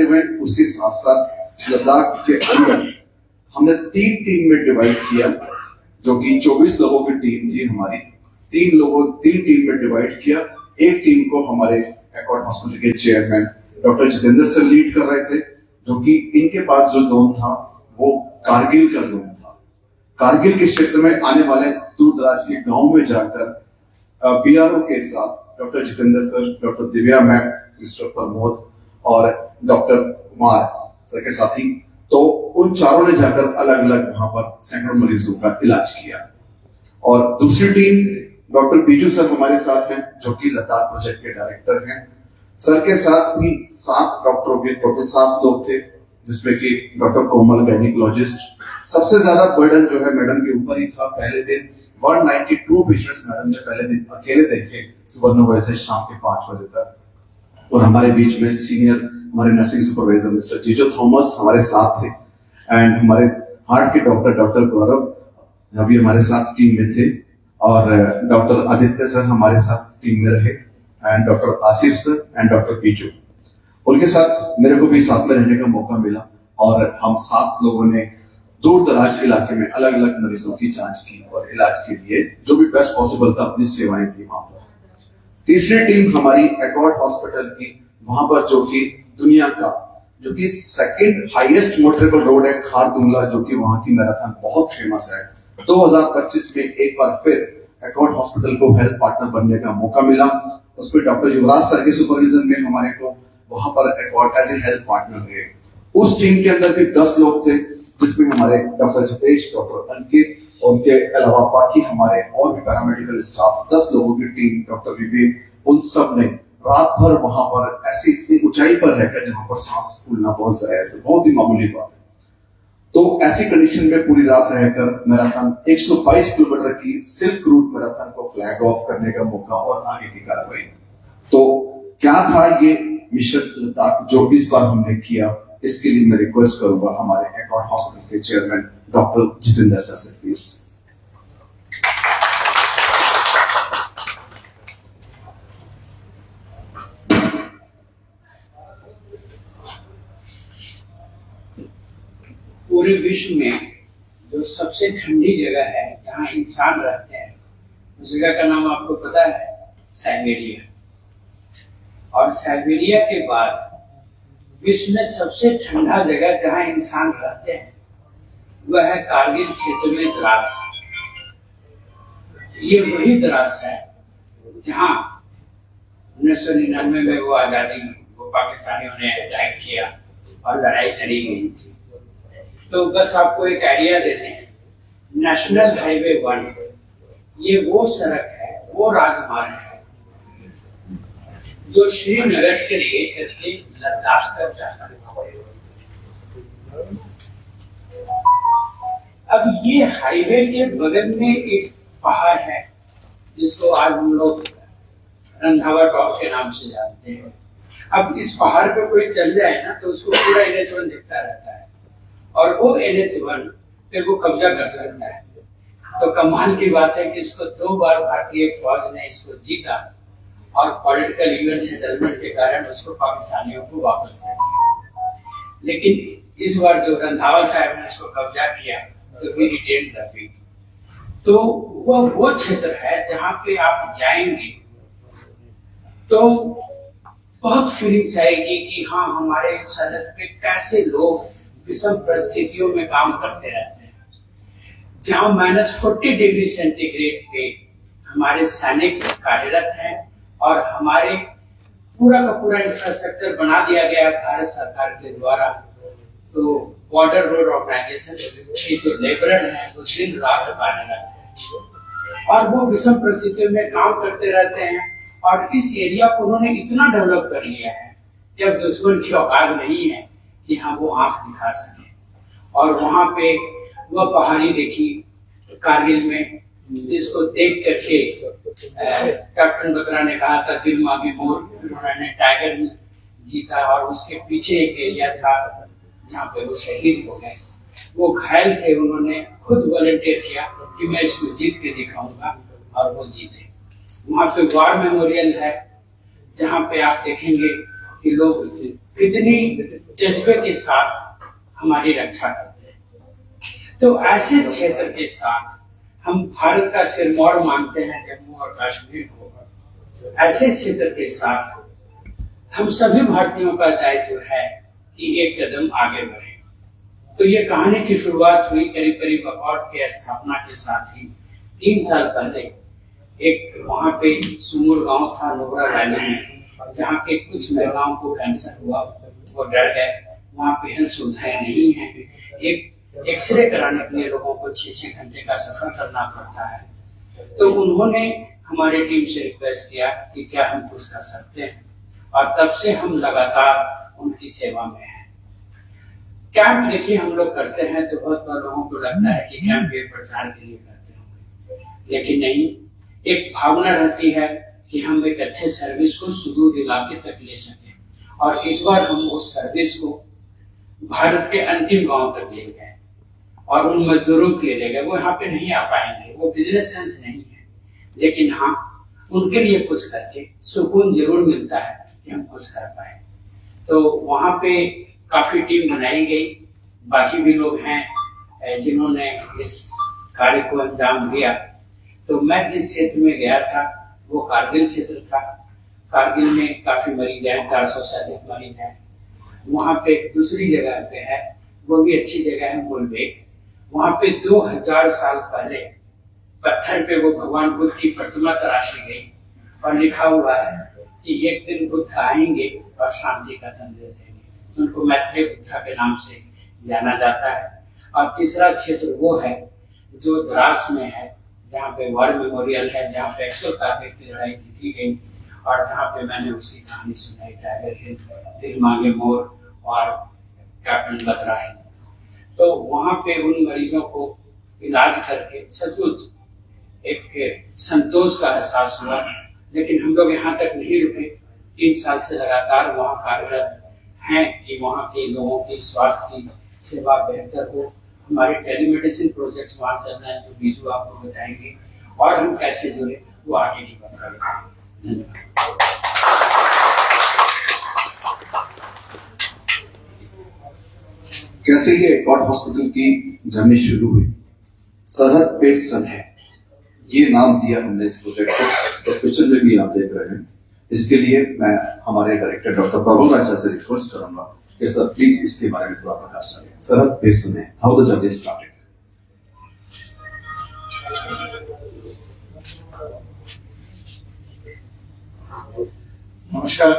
ऐसे में उसके साथ साथ लद्दाख के अंदर हमने 3 टीम में डिवाइड किया, जो कि 24 लोगों की टीम थी हमारी। 3 टीम में डिवाइड किया। एक टीम को हमारे एकॉर्ड हॉस्पिटल के chairman doctor Jitendra sir lead कर रहे थे, जो कि इनके पास जो जोन था वो कारगिल का जोन था। कारगिल के क्षेत्र में आने वाले दूर दराज के गांव में जाकर बीआरओ के साथ doctor Jitendra sir, doctor Divya ma'am, mister Pramod और डॉक्टर कुमार सर के साथी, तो उन चारों ने जाकर अलग अलग वहां पर सैकड़ों मरीजों का इलाज किया। और दूसरी टीम डॉक्टर बीजू सर हमारे साथ हैं, जो कि लद्दाख प्रोजेक्ट के डायरेक्टर हैं। सर के साथ भी 7 डॉक्टरों के टोटल 7 लोग थे, जिसमें कि डॉक्टर कोमल गायनिकोलॉजिस्ट। सबसे ज्यादा बर्डन जो है मैडम के ऊपर ही था। पहले दिन 192 पेशेंट्स मैडम ने पहले दिन अकेले देखे, सुबह 9 बजे से शाम के 5 बजे तक। और हमारे बीच में सीनियर हमारे नर्सिंग सुपरवाइजर मिस्टर जीजो थॉमस हमारे साथ थे, एंड हमारे हार्ट के डॉक्टर गौरव अभी हमारे साथ टीम में थे, और डॉक्टर आदित्य सर हमारे साथ टीम में रहे, and doctor Asif sir and doctor Biju. उनके साथ मेरे को भी साथ में रहने का मौका मिला, और हम 7 लोगों ने दूर दराज इलाके में अलग अलग मरीजों की जांच की और इलाज के लिए जो भी बेस्ट पॉसिबल था अपनी सेवाएं दी वहां पर। तीसरी टीम हमारी एकॉर्ड हॉस्पिटल की, वहां पर जो कि दुनिया का जो कि 2nd हाईएस्ट मोटरेबल रोड है खारदुंगला, जो कि वहां की मैराथन बहुत फेमस है। 2025 में एक बार फिर एकॉर्ड हॉस्पिटल को हेल्थ पार्टनर बनने का मौका मिला। उसमें डॉक्टर युवराज सर के सुपरविजन में हमारे को वहां पर Accord as a health partner रहे। उस टीम के अंदर भी 10 लोग थे, जिसमें हमारे डॉक्टर जितेश, डॉक्टर अंकित, उनके अलावा बाकी हमारे और भी पैरामेडिकल स्टाफ 10 लोगों की टीम, डॉक्टर विवेक, उन सब ने रात भर वहां पर ऐसी इतनी ऊंचाई पर रहकर जहां पर सांस फूलना बहुत जायज है, बहुत ही मामूली बात है, तो ऐसी कंडीशन में पूरी रात रहकर मैराथन 122 किलोमीटर की सिल्क रूट मैराथन को फ्लैग ऑफ करने का मौका और आगे की कार्रवाई। तो क्या था ये मिशन लद्दाख जो इस बार हमने किया, इसके लिए मैं रिक्वेस्ट करूंगा हमारे एकॉर्ड हॉस्पिटल के चेयरमैन डॉक्टर जितेंद्र सर से प्लीज। पूरे विश्व में जो सबसे ठंडी जगह है जहाँ इंसान रहते हैं, उस जगह का नाम आपको पता है? साइबेरिया। और साइबेरिया के बाद विश्व में सबसे ठंडा जगह जहाँ इंसान रहते हैं वह है कारगिल क्षेत्र में द्रास। ये वही द्रास है जहाँ 1999 में वो आजादी को पाकिस्तानियों ने अटैक किया और लड़ाई लड़ी गई थी। तो बस आपको एक आइडिया दे दें, नेशनल हाईवे 1 ये वो सड़क है, वो राजमार्ग है जो श्रीनगर से लेकर के लद्दाख तक जाता है। अब ये हाईवे के बगल में एक पहाड़ है जिसको आज हम लोग रंधावा टॉप के नाम से जानते हैं। अब इस पहाड़ पे कोई चल जाए ना तो उसको पूरा NH1 दिखता रहता है, और वो NH1 पे वो कब्जा कर सकता है। तो कमाल की बात है कि इसको 2 बार भारतीय फौज ने इसको जीता, और पॉलिटिकल यूएन सेटलमेंट के कारण उसको पाकिस्तानियों को वापस दे दिया। लेकिन इस बार जो रंधावा साहब ने इसको कब्जा किया तो वी रिटेन द पिग। तो वो क्षेत्र है जहाँ पे आप जाएंगे तो बहुत फीलिंग्स आएगी कि हाँ, हमारे सड़क पे कैसे लोग विषम परिस्थितियों में काम करते रहते हैं, जहां -40 डिग्री सेंटीग्रेड पे हमारे सैनिक कार्यरत हैं, और हमारे पूरा का पूरा इंफ्रास्ट्रक्चर बना दिया गया है भारत सरकार के द्वारा। तो बॉर्डर रोड ऑर्गेनाइजेशन के जो लेबरर हैं वो दिन रात कार्यरत हैं, और वो विषम परिस्थितियों में काम करते रहते हैं। और इस एरिया को उन्होंने इतना डेवलप कर लिया है कि अब दुश्मन की औकात नहीं है कि हाँ वो आंख दिखा सके। और वहां पे वह पहाड़ी देखी कारगिल में, जिसको देख करके कैप्टन बत्रा ने कहा था दिल मांगे मोर, फिर उन्होंने टाइगर हिल जीता, और उसके पीछे एक एरिया था जहाँ पे वो शहीद हो गए। वो घायल थे, उन्होंने खुद वॉलंटियर किया कि मैं इसको जीत के दिखाऊंगा, और वो जीते। वहां पे वार मेमोरियल है जहाँ पे आप देखेंगे कि लोग कितनी जज्बे के साथ हमारी रक्षा करते हैं। तो ऐसे क्षेत्र के साथ हम भारत का सिरमौर मानते हैं जम्मू और कश्मीर को। ऐसे क्षेत्र के साथ हम सभी भारतीयों का दायित्व है कि एक कदम आगे बढ़े। तो ये कहानी की शुरुआत हुई करीब करीब अकॉर्ड के स्थापना के साथ ही 3 साल पहले। एक वहाँ पे सुमूर गांव था नोबरा वैली में, जहाँ के कुछ महिलाओं को कैंसर हुआ, वो डर गए। वहाँ पे हेल्थ सुविधाएं नहीं है। एक एक्सरे कराने के लिए लोगों को 6-6 घंटे का सफर करना पड़ता है। तो उन्होंने हमारी टीम से रिक्वेस्ट किया कि क्या हम कुछ कर सकते हैं, और तब से हम लगातार उनकी सेवा में हैं। कैंप देखिए हम लोग करते हैं तो बहुत बार लोगों को लगता है कि कैंप ये प्रचार के लिए करते होंगे, लेकिन नहीं। एक भावना रहती है कि हम एक अच्छे सर्विस को सुदूर इलाके तक ले सकें, और इस बार हम उस सर्विस को भारत के अंतिम गांव तक ले गए और उन मजदूरों के लिए ले गए। वो यहाँ पे नहीं आ पाएंगे, वो बिजनेस सेंस नहीं है, लेकिन हाँ उनके लिए कुछ करके सुकून जरूर मिलता है कि हम कुछ कर पाए। तो वहाँ पे काफी टीम बनाई गई, बाकी भी लोग हैं जिन्होंने इस कार्य को अंजाम दिया। तो मैं जिस क्षेत्र में गया था वो कारगिल क्षेत्र था। कारगिल में काफी मरीज हैं, 400 से अधिक मरीज हैं। वहाँ पे दूसरी जगह पे है, वो भी अच्छी जगह है, मुलबेग। वहाँ पे 2000 साल पहले पत्थर पे वो भगवान बुद्ध की प्रतिमा तराशी गई और लिखा हुआ है कि एक दिन बुद्ध आएंगे और शांति का तंत्र देंगे। उनको मैत्रेय बुद्धा के नाम से जाना जाता है। और तीसरा क्षेत्र वो है जो द्रास में है, जहाँ पे वॉर मेमोरियल है, जहाँ पे एक्सल कारगिल की लड़ाई जीती गई और जहाँ पे मैंने उसकी कहानी सुनाई, टाइगर हिल, दिल मांगे मोर और कैप्टन बत्रा हिल। तो वहाँ पे उन मरीजों को इलाज करके सचमुच एक संतोष का एहसास हुआ। लेकिन हम लोग यहाँ तक नहीं रुके, 3 साल से लगातार वहाँ कार्यरत हैं कि वहाँ के लोगों की स्वास्थ्य की सेवा बेहतर हो। हमारे टेलीमेडिसिन प्रोजेक्ट्स वहाँ चल रहे हैं, जो बीजू आपको बताएंगे, और हम कैसे जुड़े वो आगे की बात करेंगे। धन्यवाद। कैसे ये एकॉर्ड हॉस्पिटल की जर्नी शुरू हुई? सरहद पे सन है, ये नाम दिया हमने इस प्रोजेक्ट को। इस पिक्चर में भी आप देख रहे हैं। इसके लिए मैं हमारे डायरेक्टर डॉक्टर प्रभु राजा से रिक्वेस्ट करूंगा कि सर प्लीज इसके बारे में थोड़ा प्रकाश डालें। सरहद पे सन है, हाउ द जर्नी स्टार्टेड। नमस्कार।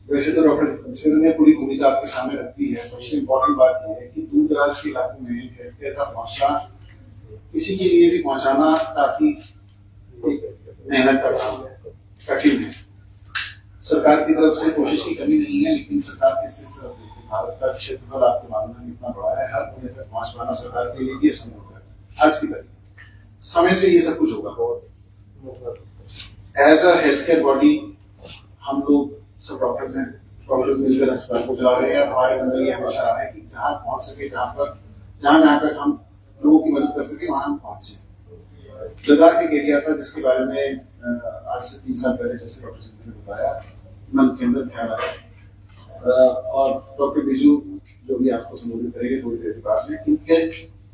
वैसे तो डॉक्टर सेदन ने पूरी भूमिका आपके सामने रखती है। सबसे इम्पोर्टेंट बात यह है कि दूर दराज के इलाकों में हेल्थ केयर का पहुंचना किसी के लिए भी पहुंचाना काफी मेहनत का काम है, कठिन है। सरकार की तरफ से कोशिश की कमी नहीं है, लेकिन सरकार किस तरफ देखती है। भारत का क्षेत्रफल आपको मालूम है कितना बड़ा है, हर कोने तक पहुंच पाना सरकार के लिए भी असंभव है आज की तारीख। समय से ये सब कुछ होगा। As a health care body हम लोग सब डॉक्टर्स हैं, डॉक्टर्स मिलकर अस्पताल को चला रहे हैं। हमारे अंदर ये हमेशा रहा है कि जहाँ पहुंच सके, जहाँ तक हम लोगों की मदद कर सके वहां हम पहुंचे। लद्दाख एक एरिया था जिसके बारे में आज से 3 साल पहले जैसे डॉक्टर सिंह ने बताया, मन के अंदर ख्याल आया। और डॉक्टर बिजू जो भी आपको संबोधित करेंगे थोड़ी देर बाद में,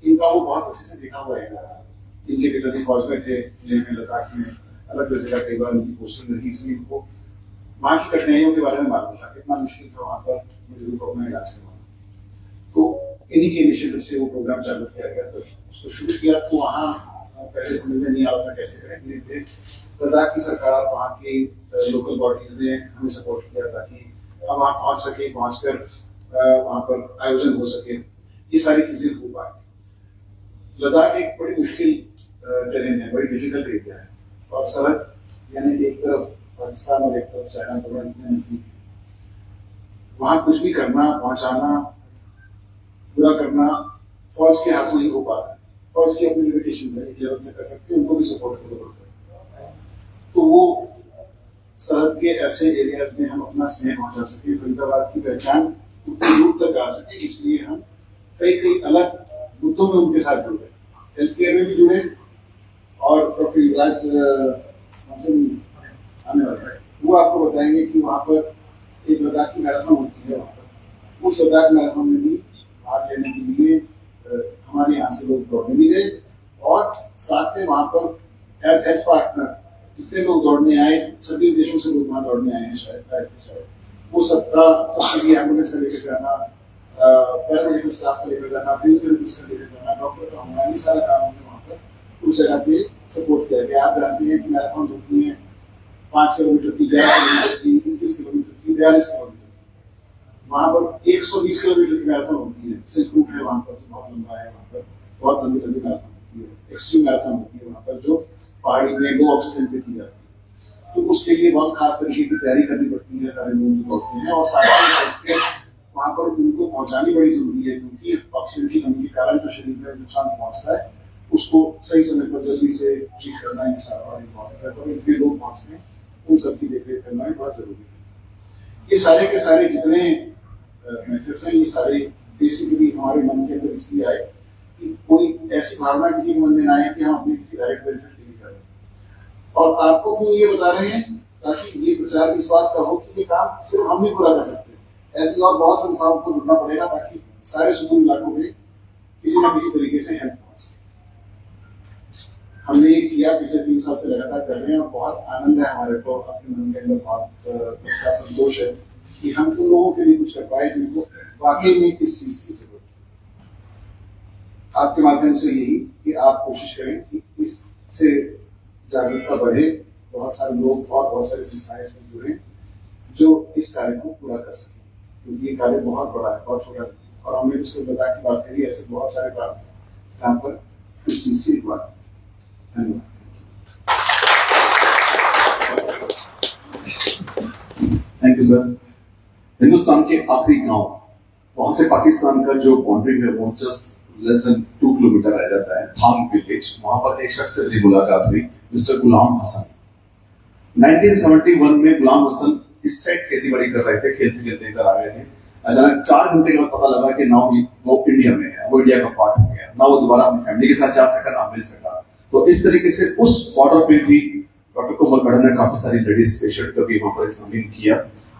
इनका वो बहुत अच्छे से देखा हुआ एरिया था। इनके पिताजी फौज में थे, लद्दाख में अलग जगह कई बार उनकी पोस्टिंग रही, इसलिए उनको वहाँ की कठिनाइयों के बारे में मालूम था, कितना मुश्किल था वहाँ पर मजदूरों को अपना इलाज करवाना। तो इन्हीं के इनिशिएटिव से वो प्रोग्राम चालू किया गया। तो उसको शुरू किया तो वहाँ पहले समझ में नहीं आ रहा था कैसे करें। धीरे लद्दाख की सरकार, वहाँ की लोकल बॉडीज ने हमें सपोर्ट किया ताकि हम वहाँ पहुँच सके, पहुँचकर वहाँ पर आयोजन हो सके, ये सारी चीजें हो पाए। लद्दाख एक बड़ी मुश्किल टेरेन है, बड़ी डिफिकल्ट एरिया है, और सरहद यानी एक तरफ पाकिस्तान और एक तरफ चाइना दोनों इतने नजदीक है। वहां कुछ भी करना, पहुंचाना, पूरा करना फौज के हाथों नहीं हो पा रहा है। फौज की अपनी लिमिटेशंस है, एक लेवल से कर सकते हैं, उनको भी सपोर्ट की जरूरत है। तो वो सरहद के ऐसे एरियाज में हम अपना स्नेह पहुंचा सके, फरीदाबाद की पहचान उतनी दूर तक आ सके, इसलिए हम कई अलग मुद्दों में उनके साथ जुड़े, हेल्थ केयर में भी जुड़े। और डॉक्टर युवराज आने वाला है, वो आपको बताएंगे कि वहाँ पर एक लद्दाख की मैराथन होती है वहाँ पर, उस लद्दाख मैराथन में भी भाग लेने के लिए हमारे यहाँ से लोग दौड़ने भी गए, और साथ में वहाँ पर एज पार्टनर जितने लोग दौड़ने आए, 26 देशों से लोग वहाँ दौड़ने आए हैं शायद, वो सबके लिए एम्बुलेंस का लेकर जाना, पैरामेडिकल स्टाफ का लेकर जाना, फिजियोथेरेपिस्ट का लेकर जाना, डॉक्टर का होना, ये सारा काम हमने वहाँ पर उस जगह पे सपोर्ट किया गया। आप जानते हैं कि मैराथन होती है 5 किलोमीटर की, 11 किलोमीटर की, 21 किलोमीटर की, 42 किलोमीटर, वहाँ पर 120 किलोमीटर की मैराथन होती है। सिल्क रूट है वहाँ पर, जो बहुत लंबा है, वहाँ पर बहुत लंबी लंबी मैराथन होती है, एक्सट्रीम मैराथन होती है वहाँ पर, जो पहाड़ी में लो ऑक्सीजन पे की जाती है। तो उसके लिए बहुत खास तरीके की तैयारी करनी पड़ती है सारे लोग जो दौड़ते हैं, और साथ वहाँ पर उनको पहुँचानी बड़ी जरूरी है, क्योंकि ऑक्सीजन की कमी के कारण जो शरीर में नुकसान पहुँचता है उसको सही समय पर जल्दी से ट्रीट करना, ये सारा बड़ा इम्पोर्टेंट है। तो इतने लोग पहुँचते हैं, उन सबकी देखरेख करना भी बहुत जरूरी है। ये सारे के सारे जितने मेथड्स हैं, ये सारे बेसिकली हमारे मन के अंदर इसलिए आए कि कोई ऐसी भावना किसी के मन में ना आए कि हम अपने किसी डायरेक्ट बेनिफिट के लिए कर रहे हैं। और आपको क्यों ये बता रहे हैं, ताकि ये प्रचार इस बात का हो कि ये काम सिर्फ हम ही पूरा कर सकते हैं, ऐसे और बहुत संस्थाओं को जुड़ना पड़ेगा, ताकि सारे सुदूर इलाकों में किसी न किसी तरीके से हेल्प पहुंच सके। हमने ये किया, पिछले 3 साल से लगातार कर रहे हैं, और बहुत आनंद है हमारे को, अपने मन के अंदर बहुत इसका संतोष है कि हम उन लोगों के लिए कुछ कर पाए जिनको वाकई में इस चीज की जरूरत है। आपके माध्यम से यही कि आप कोशिश करें कि इससे जागरूकता बढ़े, बहुत सारे लोग और बहुत सारी संस्थाएं इसमें जुड़े जो इस कार्य को पूरा कर सकें, क्योंकि ये कार्य बहुत बड़ा है, बहुत छोटा है। और हमने जिसको लद्दाख की बात करी, ऐसे बहुत सारे काम हैं जहाँ पर इस चीज की रिक्वायरमेंट। धन्यवाद। Thank you sir. हिंदुस्तान के आखिरी गांव, वहां से पाकिस्तान का जो बाउंड्री है वो जस्ट लेस देन 2 किलोमीटर रह जाता है, थांग विलेज। वहां पर एक शख्स से मेरी मुलाकात हुई, मिस्टर गुलाम हसन। 1971 में गुलाम हसन इस साइड खेती बाड़ी कर रहे थे, खेलते खेलते इधर आ गए थे। अचानक 4 घंटे के बाद पता लगा कि नाउ वो इंडिया में है, वो इंडिया का पार्ट हो गया, ना वो दोबारा अपनी फैमिली के साथ जा सका, ना मिल सका। तो इस तरीके से उस बॉर्डर पे भी डॉक्टर कोमल मैडम ने काफी सारी लेडीज पेशेंट को भी वहां पर एग्जामिन किया,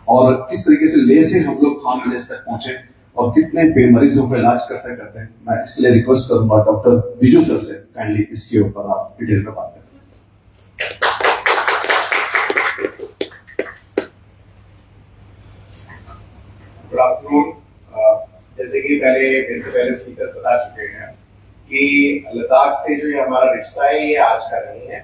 और किस तरीके से ले से हम लोग थांग विलेज तक पहुंचे और कितने मरीजों को इलाज करते करते। मैं इसके लिए रिक्वेस्ट करूंगा डॉक्टर बिजू सर से, काइंडली इसके ऊपर आप डिटेल में बात करें। Good afternoon. जैसे कि पहले स्पीकर्स बता चुके हैं कि लद्दाख से जो ये हमारा रिश्ता है ये आज का नहीं है।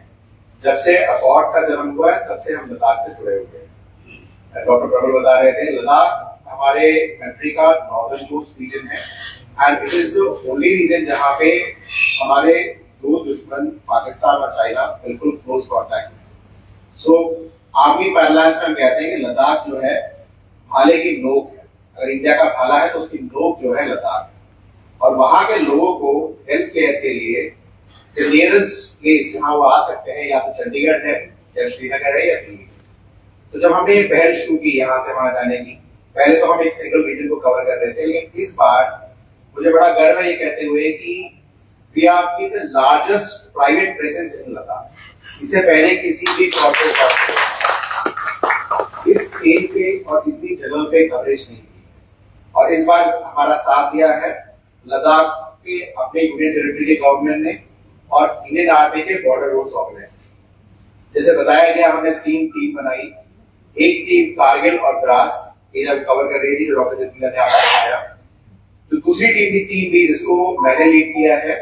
जब से अकॉर्ड का जन्म हुआ है तब से हम लद्दाख से जुड़े हुए हैं। डॉक्टर प्रबल बता रहे थे, लद्दाख हमारे कंट्री का नॉर्दर्न मोस्ट रीजन है, and it is the only region जहाँ पे हमारे 2 दुश्मन पाकिस्तान और चाइना बिल्कुल क्लोज कॉन्टैक्ट में। सो आर्मी पैरालाइंस में हम कहते हैं कि लद्दाख जो है भाले की नोक है। अगर इंडिया का भाला है तो उसकी नोक जो है लद्दाख है, और वहां के लोगों को हेल्थ केयर के लिए नियरेस्ट प्लेस जहाँ वो आ सकते हैं या तो चंडीगढ़ है या श्रीनगर है या दिल्ली। तो जब हमने ये पहल शुरू की यहाँ से वहां जाने की, पहले तो हम एक सिंगल रीजन को कवर कर रहे थे, लेकिन इस बार मुझे बड़ा गर्व है ये कहते हुए कि we are the largest private presence in Ladakh. इससे पहले किसी भी कॉर्पोरेट हॉस्पिटल इस स्केल पे और इतनी जगह पे कवरेज नहीं की, और इस बार हमारा साथ दिया है लद्दाख के अपने यूनियन टेरिटरी के गवर्नमेंट ने और इंडियन आर्मी के बॉर्डर रोड्स ऑर्गेनाइजेशन। जैसे बताया गया, हमने 3 टीम बनाई। एक टीम कारगिल और द्रास एरिया कवर कर रही थी, जो डॉक्टर जितेंद्र ने आपको बताया। जो दूसरी टीम थी टीम बी, जिसको मैंने लीड किया है,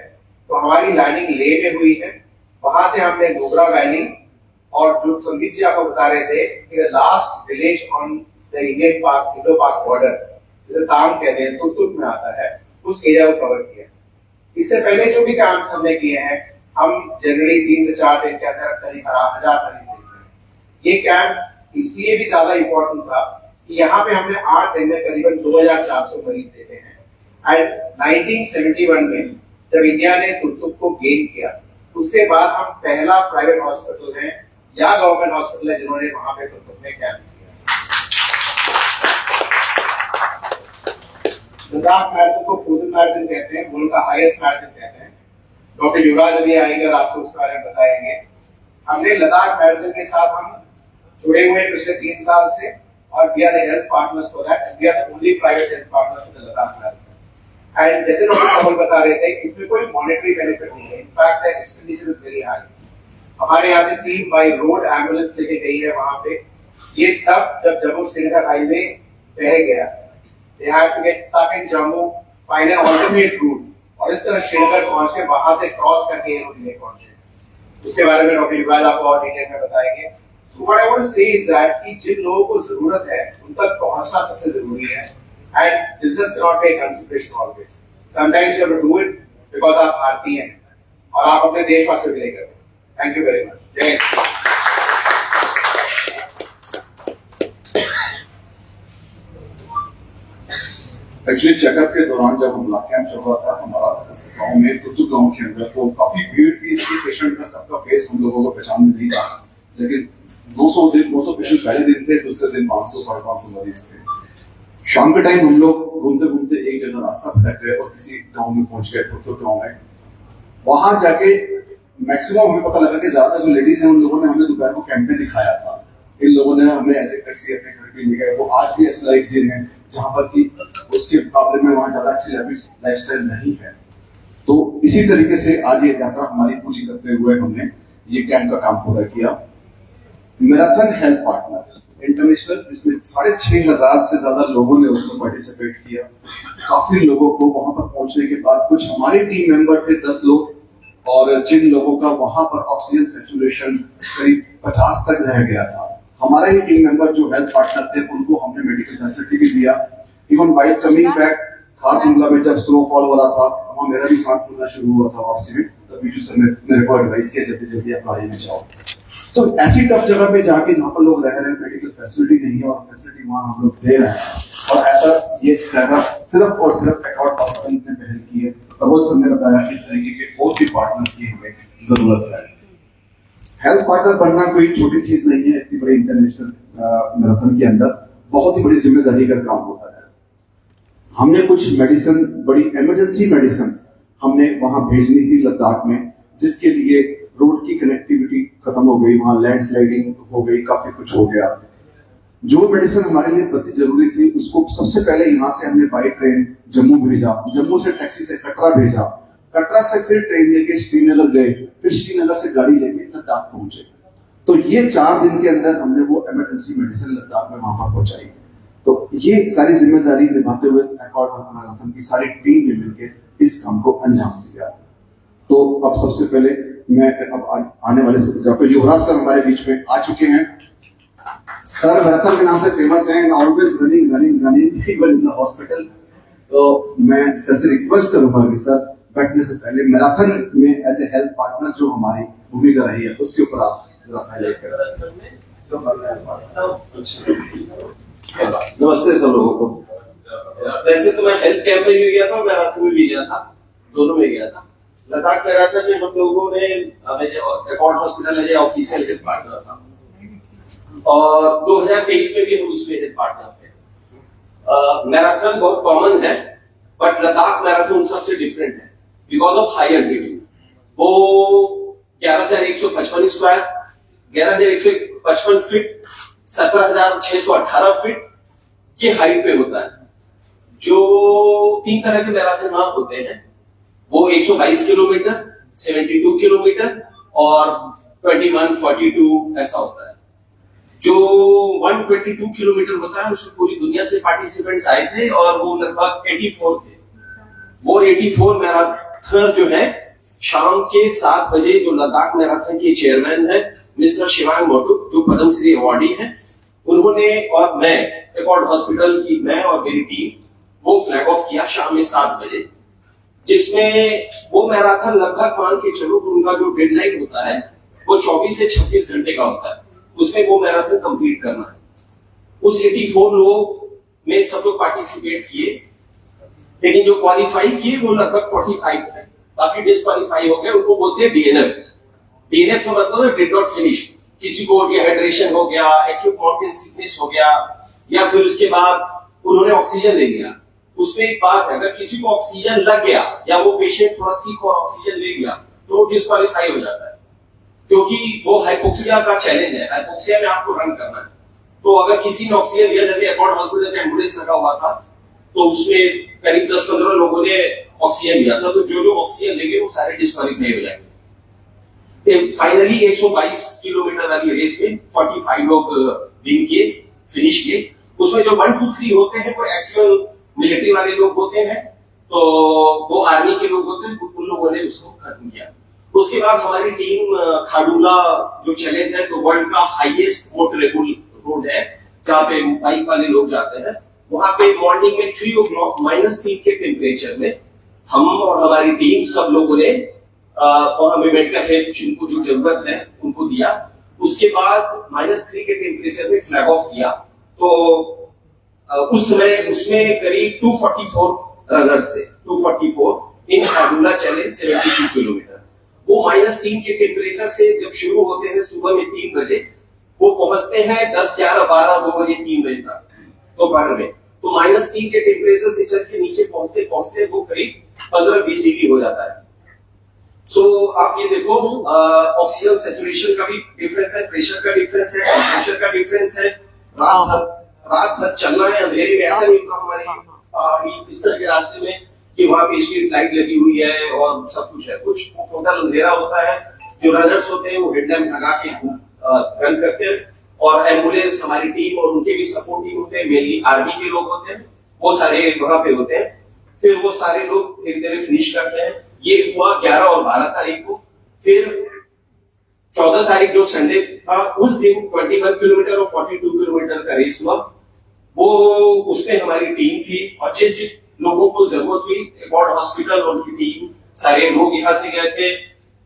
तो हमारी लैंडिंग ले में हुई है। वहां से हमने नुब्रा वैली और जो संदीप जी आपको बता रहे थे कि the last village on the Indian पाक इंडो पाक बॉर्डर, जिसे तांग कहते हैं, तुर्तुक में आता है, उस एरिया को कवर किया। इससे पहले जो भी काम हमने किए हैं, हम जनरली 3 से 4 दिन के अंदर करीब 1000 मरीज देखते हैं। ये कैंप इसलिए भी ज्यादा इंपॉर्टेंट था कि यहाँ पे हमने 8 दिन में करीबन 2400 मरीज देते हैं। एंड 1971 में जब इंडिया ने तुर्तुक को गेन किया, उसके बाद हम पहला प्राइवेट हॉस्पिटल है या गवर्नमेंट हॉस्पिटल है जिन्होंने वहां पे तुर्तुक में कैंप किया। लद्दाख मैराथन को फ्रोजन मैराथन कहते हैं, वर्ल्ड का हाईएस्ट मैराथन कहते हैं। डॉक्टर युवराज अभी आएंगे और आपको उसके बारे में बताएंगे। हमने लद्दाख मैराथन के साथ हम जुड़े हुए पिछले 3 साल से, और we are the health partners for that, and we are the only private health partners for the Ladakh Marathon. And जैसे डॉक्टर कमल बता रहे थे, इसमें कोई मॉनेटरी बेनिफिट नहीं है. In fact the expenditure is very high. हमारे यहाँ से टीम बाई रोड एम्बुलेंस लेके गई है वहां पे. ये तब जब जम्मू श्रीनगर हाईवे बह गया. They had to get stuck in Jammu, find an alternate route, और इस तरह श्रीनगर पहुंच के वहां से क्रॉस करके ये लोग ले पहुंचे. उसके बारे में डॉक्टर युवराज आपको और डिटेल में बताएंगे. So what I want to say is that कि जिन लोगों को जरूरत है उन तक पहुंचना सबसे जरूरी है. And business cannot take consideration always. Sometimes you have to do it because आप भारतीय हैं और आप अपने देशवासियों के लिए करते हैं. Thank you very much. जय हिंद. एक्चुअली चेकअप के दौरान जब हम ब्लड कैंप चल रहा था हमारा गांव में कुतुब गांव के अंदर, तो काफी भीड़ थी. इसके पेशेंट का सबका फेस हम लोगों को पहचान में नहीं था, लेकिन 200 पेशेंट पहले दिन थे, दूसरे दिन 500-550 मरीज थे. शाम के टाइम हम लोग घूमते घूमते एक जगह रास्ता भटक गए और किसी गांव में पहुंच गए, कुतुब गांव में. वहां जाके मैक्सिमम हमें पता लगा कि ज्यादा जो लेडीज हैं उन लोगों ने हमें दोपहर को कैंप में दिखाया था. इन लोगों ने हमें ऐसे कैसे अपने घर पे ले गए. वो आज भी ऐसी लाइफ जी रहे हैं जहां पर कि उसके मुकाबले में वहां ज्यादा अच्छी लाइफस्टाइल नहीं है. तो इसी तरीके से आज ये यात्रा हमारी पूरी करते हुए हमने ये कैंप का काम पूरा किया. मैराथन हेल्थ पार्टनर इंटरनेशनल, इसमें 6,500 से ज्यादा लोगों ने उसमें पार्टिसिपेट किया. काफी लोगों को वहां पर पहुंचने के बाद कुछ हमारे टीम मेंबर थे 10 लोग, और जिन लोगों का वहां पर ऑक्सीजन सैचुरेशन करीब 50 तक रह गया था. हमारे ही टीम मेंबर जो हेल्थ पार्टनर थे उनको हमने मेडिकल फैसिलिटी भी दिया. Even while coming back Khardungla में जब स्नोफॉल हो रहा था वहां मेरा भी सांस फूलना शुरू हुआ था वापसी में, तब बीजू सर ने मेरे को एडवाइस किया जल्दी जल्दी आप गाड़ी में जाओ. तो ऐसी टफ जगह पे जाके जहाँ पर लोग रह रहे हैं, मेडिकल फैसिलिटी नहीं है और फैसिलिटी वहां हम लोग दे रहे हैं, और ऐसा ये सिर्फ और सिर्फ एकॉर्ड हॉस्पिटल ने पहल की है. प्रबोध सर ने बताया इस तरीके के और भी पार्टनर्स की हमें जरूरत है. हेल्थ पार्टनर बनना कोई छोटी चीज नहीं है. इतनी बड़ी इंटरनेशनल मैराथन के अंदर बहुत ही बड़ी जिम्मेदारी का काम होता है. हमने कुछ मेडिसिन, बड़ी इमरजेंसी मेडिसिन हमने वहां भेजनी थी लद्दाख में, जिसके लिए रोड की कनेक्टिविटी खत्म हो गई, वहां लैंडस्लाइडिंग हो गई, काफी कुछ हो गया. जो मेडिसिन हमारे लिए बहुत जरूरी थी उसको सबसे पहले यहाँ से हमने बाई ट्रेन जम्मू भेजा, जम्मू से टैक्सी से कटरा भेजा, कटरा से फिर ट्रेन लेके श्रीनगर गए, फिर श्रीनगर से गाड़ी लेके लद्दाख पहुंचे. तो ये 4 दिन के अंदर हमने वो इमरजेंसी मेडिसिन लद्दाख में वहां पर पहुंचाई. तो ये सारी जिम्मेदारी निभाते हुए एकॉर्ड मैराथन की सारी टीम ने मिलकर इस काम को अंजाम दिया. तो अब सबसे पहले मैं अब आने वाले सत्र युवराज सर हमारे बीच में आ चुके हैं. सर मैराथन के नाम से फेमस हैं, always running even in the hospital. तो मैं सर से रिक्वेस्ट करूंगा कि सर बैठने से पहले मैराथन में एज ए हेल्थ पार्टनर जो हमारी भूमिका रही है उसके ऊपर आप जरा हाईलाइट करें. नमस्ते सब लोगों को. वैसे तो मैं हेल्थ कैंप में भी गया था और मैराथन में भी गया था, दोनों में गया था. लद्दाख मैराथन में हम लोगों ने Accord hospital as official health partner था, और 2023 में भी हम उसमें हेल्थ पार्टनर थे. मैराथन बहुत कॉमन है, बट लद्दाख मैराथन सबसे डिफरेंट है बिकॉज ऑफ हाई एल्टीट्यूड. वो 11,155 स्क्वायर, 11,155 फीट, 17,618 फीट की हाइट पे होता है. जो 3 तरह के मैराथन वहां होते हैं, वो 122 किलोमीटर, 72 किलोमीटर और 21-42 ऐसा होता है. जो 122 किलोमीटर होता है उसमें पूरी दुनिया से पार्टिसिपेंट्स आए थे और वो लगभग 84 थे. वो 84 मैराथनर जो है शाम के 7 बजे जो लद्दाख मैराथन के चेयरमैन है मिस्टर शिवांग मोटुक, जो पद्मश्री अवार्डी हैं, उन्होंने और मैं एकॉर्ड हॉस्पिटल की मैं और मेरी टीम वो फ्लैग ऑफ किया शाम में 7 बजे, जिसमें वो मैराथन लगभग मान के चलो उनका जो डेडलाइन होता है वो 24 से 26 घंटे का होता है. उसमें वो मैराथन कंप्लीट करना है. उस 84 लोग में सब लोग पार्टिसिपेट किए, लेकिन जो क्वालिफाई किए वो लगभग 45 थे, बाकी डिस्क्वालीफाई हो गए. उनको बोलते हैं डीएनएफ. डीएनएफ का मतलब है डिड नॉट फिनिश. किसी को डिहाइड्रेशन हो गया, एक्यूट माउंटेन सिकनेस हो गया, या फिर उसके बाद उन्होंने ऑक्सीजन ले लिया. उसमें एक बात है, अगर किसी को ऑक्सीजन लग गया या वो पेशेंट थोड़ा सीक और ऑक्सीजन ले गया तो वो डिस्क्वालीफाई हो जाता है, क्योंकि वो हाइपोक्सिया का चैलेंज है. हाइपोक्सिया में आपको रन करना है. तो अगर किसी ने ऑक्सीजन लिया, जैसे अकॉर्ड हॉस्पिटल में एम्बुलेंस लगा हुआ था, तो उसमें करीब 10-15 लोगों ने ऑक्सीजन लिया था, तो जो ऑक्सीजन लेंगे वो सारे डिस्क्वालीफाई हो जाएंगे। फाइनली 122 किलोमीटर वाली रेस में 45 लोग विन किए, फिनिश किए। उसमें जो 1, 2, 3 होते हैं वो एक्चुअल मिलिट्री वाले लोग होते हैं, तो वो आर्मी के लोग होते हैं, उन लोगों ने उसको खत्म किया। उसके बाद हमारी टीम खाडूला जो चैलेंज है, तो वर्ल्ड का हाईएस्ट मोटरेबल रोड है, जहाँ पे बाइक वाले लोग जाते हैं, वहां पे मॉर्निंग में 3 o'clock -3 के टेम्परेचर में हम और हमारी टीम सब लोगों ने वहां में मेडिकल हेल्प जिनको जो जरूरत है उनको दिया। उसके बाद -3 के टेम्परेचर में फ्लैग ऑफ किया, तो उस समय उसमें करीब 244 रनर्स थे, 244 इन खाडूला चैलेंज 72 किलोमीटर। वो -3 के टेम्परेचर से जब शुरू होते हैं सुबह में 3 बजे, वो पहुंचते हैं 10, 11, 12, 2 बजे, 3 बजे तक दोपहर में। तो -3 के टेम्परेचर से चल के नीचे पहुंचते पहुंचते वो करीब 15-20 डिग्री हो जाता है। सो आप ये देखो, ऑक्सीजन सैचुरेशन का भी डिफरेंस है, प्रेशर का डिफरेंस है, टेम्परेचर का डिफरेंस है। रात भर चलना है अंधेरे में, ऐसा नहीं होता हमारे इस तरह के रास्ते में कि वहां पे स्ट्रीट लाइट लगी हुई है और सब कुछ है, कुछ टोटल अंधेरा होता है। जो रनर्स होते हैं वो हेडलैम्प लगा के रन करते हैं, और एम्बुलेंस हमारी टीम और उनके भी सपोर्ट टीम होते हैं, मेनली आर्मी के लोग होते हैं, वो सारे वहां पे होते हैं। फिर वो सारे लोग धीरे धीरे फिनिश करते हैं। ये हुआ 11 और 12 तारीख को। फिर 14 तारीख जो संडे था, उस दिन 21 किलोमीटर और 42 किलोमीटर का रेस हुआ। वो उसमें हमारी टीम थी, और जिस लोगों को जरूरत हुई, अकॉर्ड हॉस्पिटल और उनकी टीम, सारे लोग यहाँ से गए थे।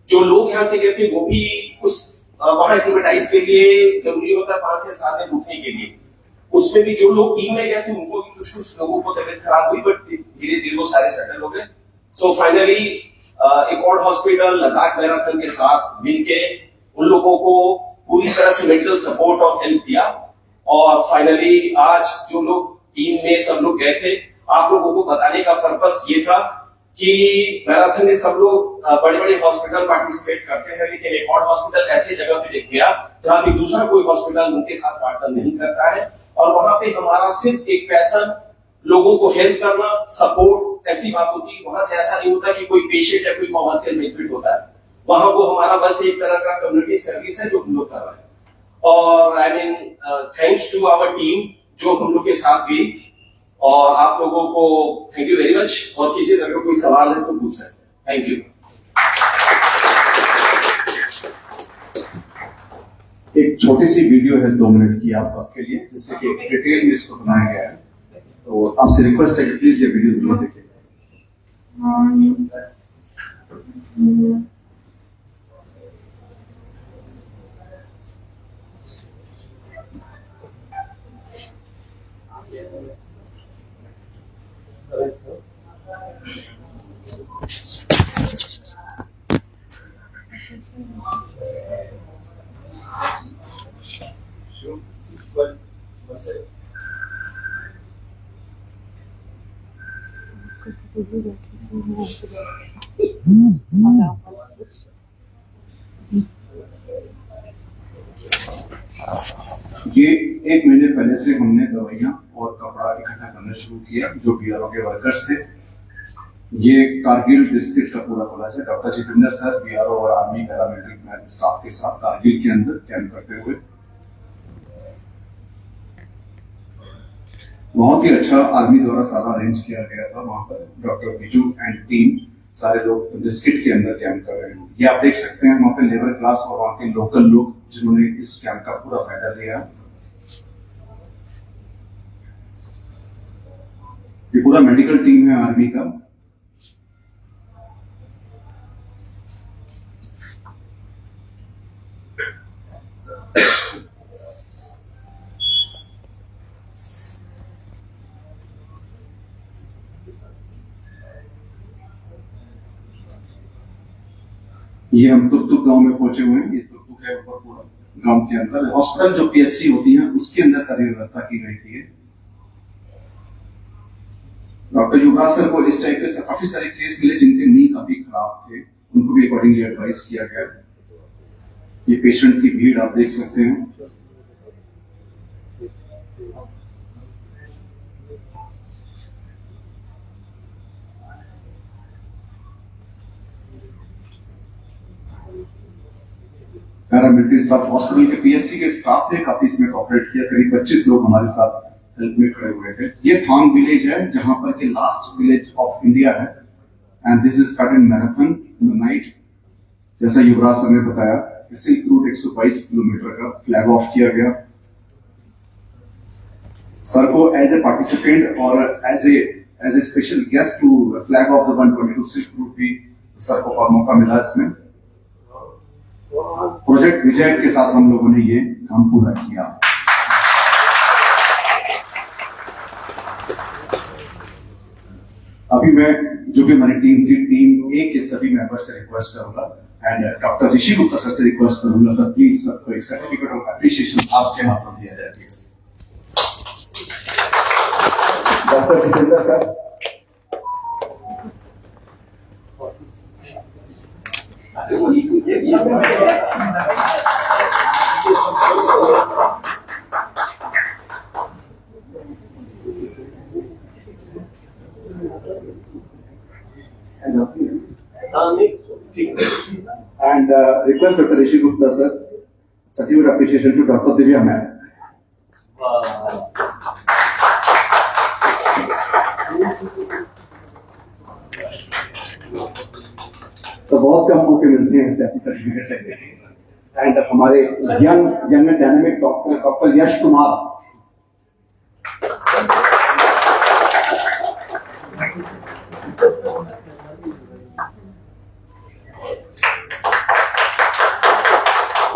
जो लोग यहाँ से गए थे वो भी उस वहां एक्लिमेटाइज के लिए जरूरी होता है 5 से 7 दिन रुकने के लिए। उसमें भी जो लोग टीम में गए थे उनको भी कुछ लोगों को तबीयत खराब हुई, बट धीरे धीरे वो सारे सेटल हो गए। So finally accord hospital Ladakh marathon के साथ मिलके उन लोगों को पूरी तरह से मेडिकल सपोर्ट और हेल्प दिया। और फाइनली आज जो लोग टीम में सब लोग गए थे, आप लोगों को बताने का पर्पस ये था कि मैराथन में सब लोग बड़े बड़े हॉस्पिटल पार्टिसिपेट करते हैं, लेकिन एक और हॉस्पिटल ऐसे जगह पे गया जहां पे दूसरा कोई हॉस्पिटल उनके साथ पार्टनर नहीं करता है, और वहां पे हमारा सिर्फ एक पैशन, लोगों को हेल्प करना, सपोर्ट, ऐसी बात होती है। वहां से ऐसा नहीं होता कि कोई पेशेंट या कोई कॉमर्शियल बेनिफिट होता है, वहां वो हमारा बस एक तरह का कम्युनिटी सर्विस है जो हम लोग कर रहे हैं। और I mean thanks to our team जो हम लोग के साथ गई, और आप लोगों को थैंक यू वेरी मच। और किसी तरह का कोई सवाल है तो पूछ सकते हैं। Thank you. एक छोटी सी वीडियो है 2 मिनट की आप सबके लिए, जिससे कि डिटेल में इसको बनाया गया है, तो आपसे रिक्वेस्ट है कि प्लीज ये वीडियो जरूर देखें। ये 1 महीने पहले से हमने दवाइयां और कपड़ा इकट्ठा करना शुरू किया, जो बीआरओ के वर्कर्स थे। ये कारगिल डिस्ट्रिक्ट का पूरा कॉलेज है। डॉक्टर जितेंद्र सर बीआरओ और आर्मी पैरामिलिट्री स्टाफ के साथ कारगिल के अंदर कैंप करते हुए बहुत ही अच्छा आर्मी द्वारा सारा अरेंज किया गया था। वहां पर डॉक्टर बिजू एंड टीम सारे लोग डिस्ट्रिक्ट के अंदर कैंप कर रहे हैं। ये आप देख सकते हैं वहां पे लेबर क्लास और वहां के लोकल लोग जिन्होंने इस कैंप का पूरा फायदा लिया। ये पूरा मेडिकल टीम है आर्मी का। ये हम तुर्तुक गांव में पहुंचे हुए हैं। ये तुर्तुक है ऊपर पूरा गांव के अंदर। हॉस्पिटल जो पीएससी होती है उसके अंदर सारी व्यवस्था की गई थी। डॉक्टर युवराज सर को इस टाइप के काफी सारे केस मिले जिनके नी काफी खराब थे, उनको भी अकॉर्डिंगली एडवाइस किया गया। ये पेशेंट की भीड़ आप देख सकते हैं। पैरामिलिट्री स्टाफ, हॉस्पिटल के पीएससी के स्टाफ ने काफी इसमें कॉपरेट किया। करीब 25 लोग हमारे साथ हेल्प में खड़े हुए थे। ये थांग विलेज है जहां पर के लास्ट विलेज ऑफ इंडिया है and this is cut in marathon in the night. जैसा युवराज सर ने बताया, सिल्क रूट 122 किलोमीटर का फ्लैग ऑफ किया गया। सर को एज ए पार्टिसिपेंट और as a special guest to flag off the 122 silk route भी सर को मौका मिला। इसमें प्रोजेक्ट विजय के साथ हम लोगों ने ये काम पूरा किया। अभी मैं जो भी हमारी टीम थी, टीम ए के सभी मेंबर से रिक्वेस्ट करूंगा and doctor Rishi Gupta sir से रिक्वेस्ट करूंगा, सर प्लीज सबको एक सर्टिफिकेट ऑफ एप्रिशिएशन आपके हाथ से दिया जाए please. Doctor Jitendra sir, and request Dr. Rishi Gupta sir, certificate appreciation to Dr. Divya ma'am. तो बहुत कम मौके मिलते हैं ऐसे अच्छी सर्टिफिकेट लेने के। एंड हमारे young and dynamic doctor Yash Kumar,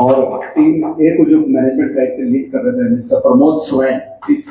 और टीम ए को जो मैनेजमेंट साइड से लीड कर रहे थे mister Pramod swan, please.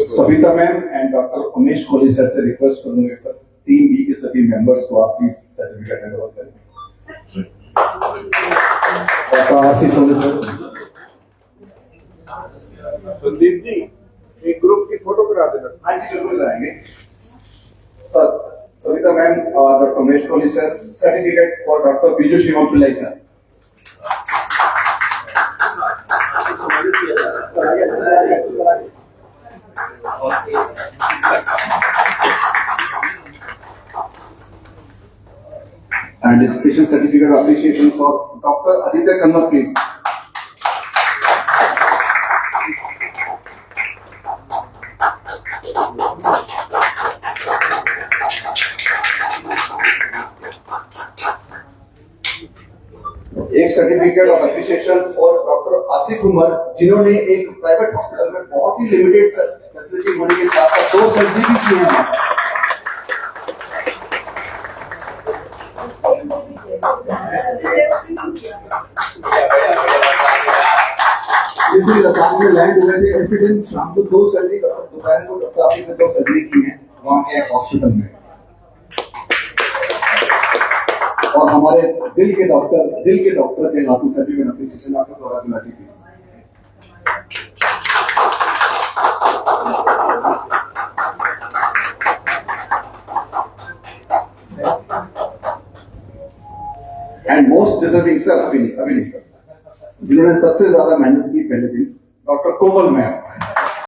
Savita ma'am and doctor Umesh Kohli sir से रिक्वेस्ट करूंगा सर, टीम बी के सभी मेंबर्स को आप प्लीज सर्टिफिकेट हैंड ओवर करें। डॉक्टर आशीष सोनी सर, संदीप जी एक ग्रुप की फोटो करा देना। हाँ जी जरूर कराएंगे सर। सविता मैम और doctor Umesh Kohli sir, certificate for doctor Biju Shivam Pillai sir. And a special certificate of appreciation for Dr. Aditya Kanwar, please. एक certificate of appreciation for doctor Asif Umar, जिन्होंने एक प्राइवेट हॉस्पिटल में बहुत ही लिमिटेड फैसिलिटी होने के साथ साथ 2 सर्जरी भी की है। जिस लद्दाख में लैंड हुए थे ऐसे दिन शाम को 2 सर्जरी, दोपहर को डॉक्टर आसिफ ने 2 सर्जरी की है वहां के हॉस्पिटल में। और हमारे दिल के डॉक्टर के हाथों सर्टिफिकेट एप्रिसिएशन आपको द्वारा दिलाती थी। एंड मोस्ट डिजर्विंग सर अभी नहीं सर, जिन्होंने सबसे ज्यादा मेहनत की पहले दिन, डॉक्टर कोमल मैम।